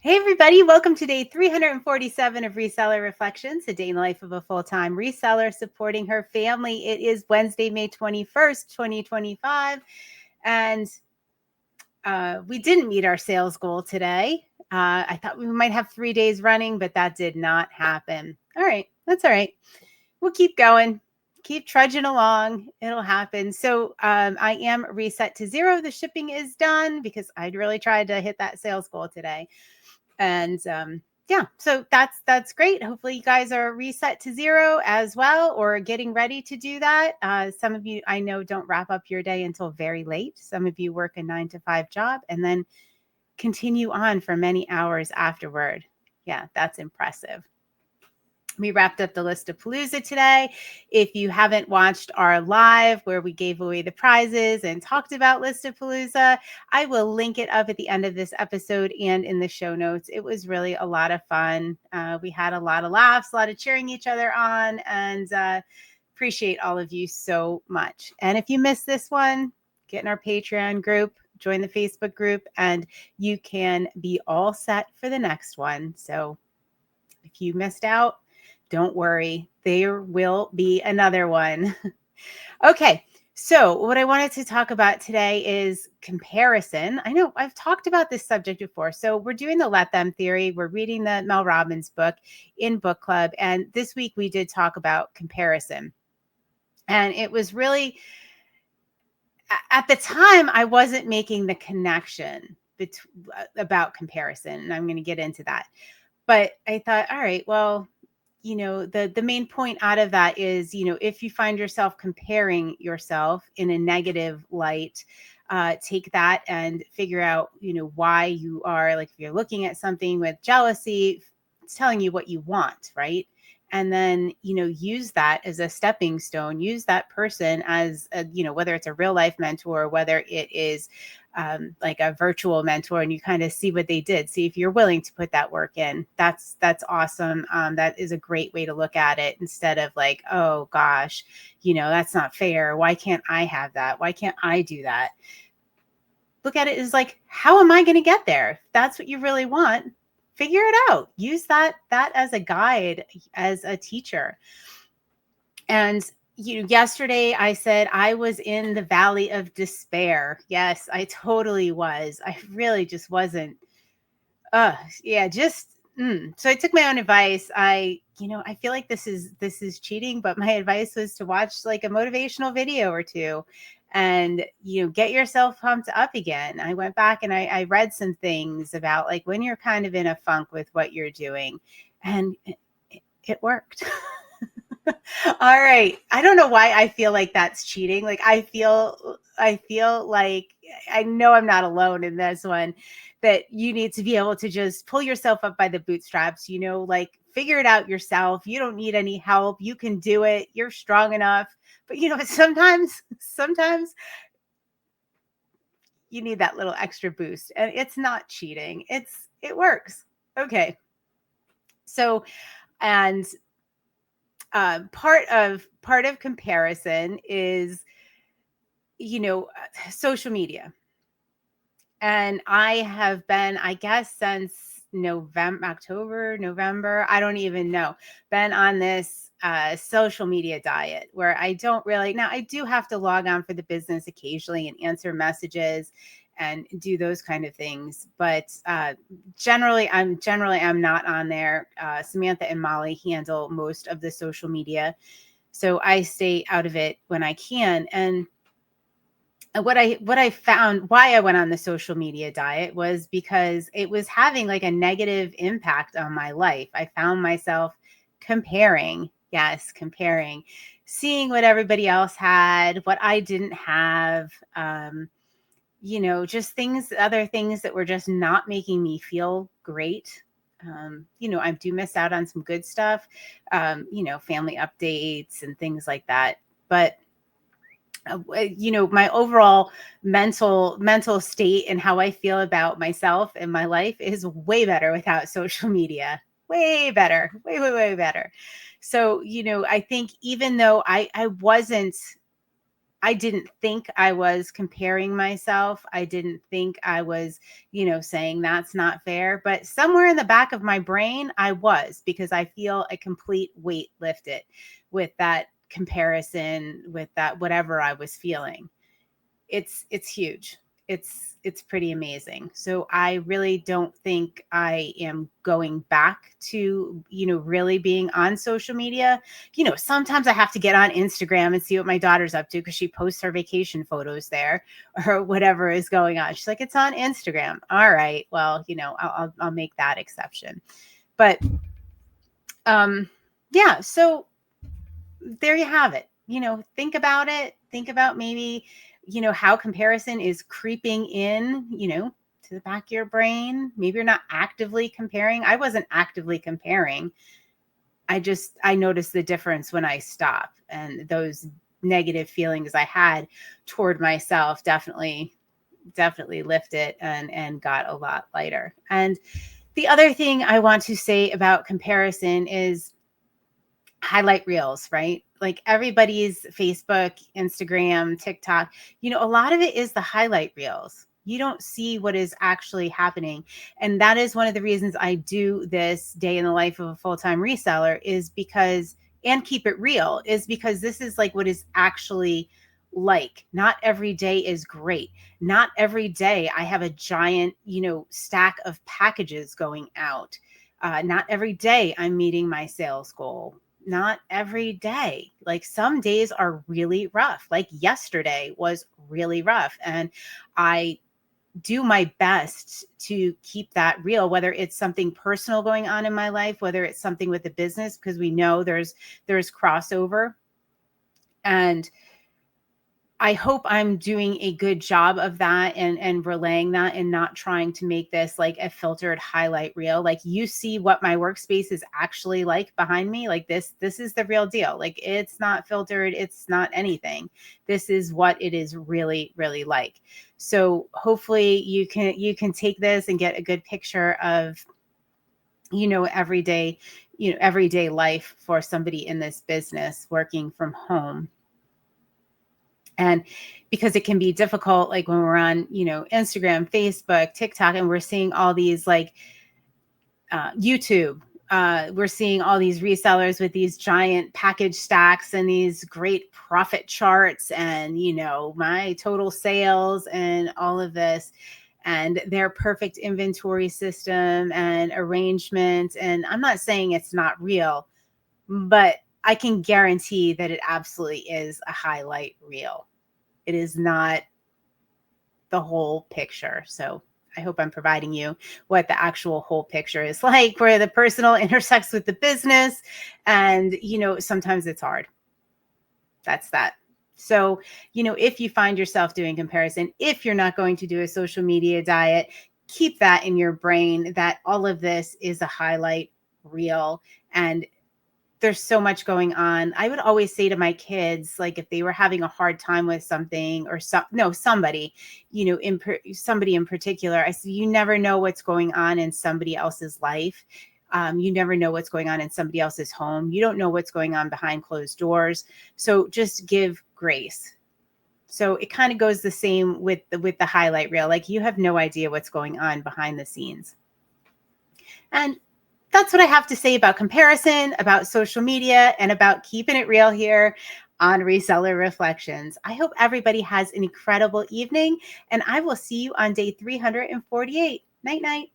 Hey, everybody. Welcome to day 347 of Reseller Reflections, a day in the life of a full-time reseller supporting her family. It is Wednesday, May 21st, 2025. And we didn't meet our sales goal today. I thought we might have 3 days running, but that did not happen. All right. That's all right. We'll keep going. Keep trudging along. It'll happen. So I am reset to zero. The shipping is done because I'd really tried to hit that sales goal today. And yeah, so that's great. Hopefully you guys are reset to zero as well, or getting ready to do that. Some of you I know don't wrap up your day until very late. Some of you work a 9 to 5 job and then continue on for many hours afterward. Yeah, that's impressive. We wrapped up the List of Palooza today. If you haven't watched our live where we gave away the prizes and talked about List of Palooza, I will link it up at the end of this episode and in the show notes. It was really a lot of fun. We had a lot of laughs, a lot of cheering each other on, and appreciate all of you so much. And if you missed this one, get in our Patreon group, join the Facebook group, and you can be all set for the next one. So if you missed out, don't worry, there will be another one. Okay, so what I wanted to talk about today is comparison. I know I've talked about this subject before. So we're doing the Let Them theory. We're reading the Mel Robbins book in book club. And this week we did talk about comparison. And it was really, at the time, I wasn't making the connection about comparison. And I'm going to get into that. But I thought, all right, well, the main point out of that is, if you find yourself comparing yourself in a negative light, take that and figure out, why you are, like, if you're looking at something with jealousy, it's telling you what you want, right? And then, use that as a stepping stone, use that person as, whether it's a real life mentor, whether it is like a virtual mentor, and you kind of see what they did. See if you're willing to put that work in. That's awesome. That is a great way to look at it, instead of like, oh gosh, that's not fair. Why can't I have that? Why can't I do that? Look at it as like, how am I going to get there? If that's what you really want, figure it out. Use that as a guide, as a teacher. And yesterday I said I was in the valley of despair. Yes, I totally was. I really just wasn't. Yeah, just. So I took my own advice. I feel like this is cheating, but my advice was to watch like a motivational video or two, and get yourself pumped up again. I went back and I read some things about like when you're kind of in a funk with what you're doing, and it worked. All right. I don't know why I feel like that's cheating. Like I feel like I know I'm not alone in this one, that you need to be able to just pull yourself up by the bootstraps, like figure it out yourself. You don't need any help. You can do it. You're strong enough. But sometimes you need that little extra boost, and it's not cheating. It works. Okay. So, and part of comparison is social media, and I have been, I guess, since November, I don't even know, been on this social media diet where I don't really, now I do have to log on for the business occasionally and answer messages and do those kind of things, but generally I'm not on there. Samantha and Molly handle most of the social media, so I stay out of it when I can. And what I found, why I went on the social media diet, was because it was having like a negative impact on my life. I found myself comparing, seeing what everybody else had, what I didn't have, just other things that were just not making me feel great. I do miss out on some good stuff, family updates and things like that. But my overall mental state and how I feel about myself and my life is way better without social media. Way better, way better. So, I think even though I wasn't I didn't think I was comparing myself. I didn't think I was, saying that's not fair. But somewhere in the back of my brain, I was, because I feel a complete weight lifted with that comparison, with that whatever I was feeling. It's huge. It's pretty amazing. So I really don't think I am going back to, really being on social media. Sometimes I have to get on Instagram and see what my daughter's up to because she posts her vacation photos there or whatever is going on. She's like, it's on Instagram. All right. Well, I'll make that exception. But yeah, so there you have it. Think about it. Think about maybe, how comparison is creeping in, to the back of your brain. Maybe you're not actively comparing. I wasn't actively comparing. I noticed the difference when I stopped, and those negative feelings I had toward myself definitely lifted and got a lot lighter. And the other thing I want to say about comparison is highlight reels, right? Like everybody's Facebook, Instagram, TikTok, a lot of it is the highlight reels. You don't see what is actually happening. And that is one of the reasons I do this day in the life of a full-time reseller, is because, and keep it real, is because this is like what is actually like. Not every day is great. Not every day I have a giant, stack of packages going out. Not every day I'm meeting my sales goal. Not every day. Like some days are really rough. Like yesterday was really rough. And I do my best to keep that real, whether it's something personal going on in my life, whether it's something with the business, because we know there's crossover. And I hope I'm doing a good job of that and relaying that, and not trying to make this like a filtered highlight reel. Like you see what my workspace is actually like behind me. Like this is the real deal. Like it's not filtered. It's not anything. This is what it is really, really like. So hopefully you can take this and get a good picture of, everyday life for somebody in this business working from home. And because it can be difficult, like when we're on, Instagram, Facebook, TikTok, and we're seeing all these like YouTube, we're seeing all these resellers with these giant package stacks and these great profit charts and, my total sales and all of this, and their perfect inventory system and arrangement. And I'm not saying it's not real, but I can guarantee that it absolutely is a highlight reel. It is not the whole picture. So I hope I'm providing you what the actual whole picture is like, where the personal intersects with the business. And, sometimes it's hard. That's that. So, if you find yourself doing comparison, if you're not going to do a social media diet, keep that in your brain, that all of this is a highlight reel. And there's so much going on. I would always say to my kids, like if they were having a hard time with something or somebody, somebody in particular, I said, you never know what's going on in somebody else's life. You never know what's going on in somebody else's home. You don't know what's going on behind closed doors. So just give grace. So it kind of goes the same with the highlight reel. Like you have no idea what's going on behind the scenes. And that's what I have to say about comparison, about social media, and about keeping it real here on Reseller Reflections. I hope everybody has an incredible evening, and I will see you on day 348. Night, night.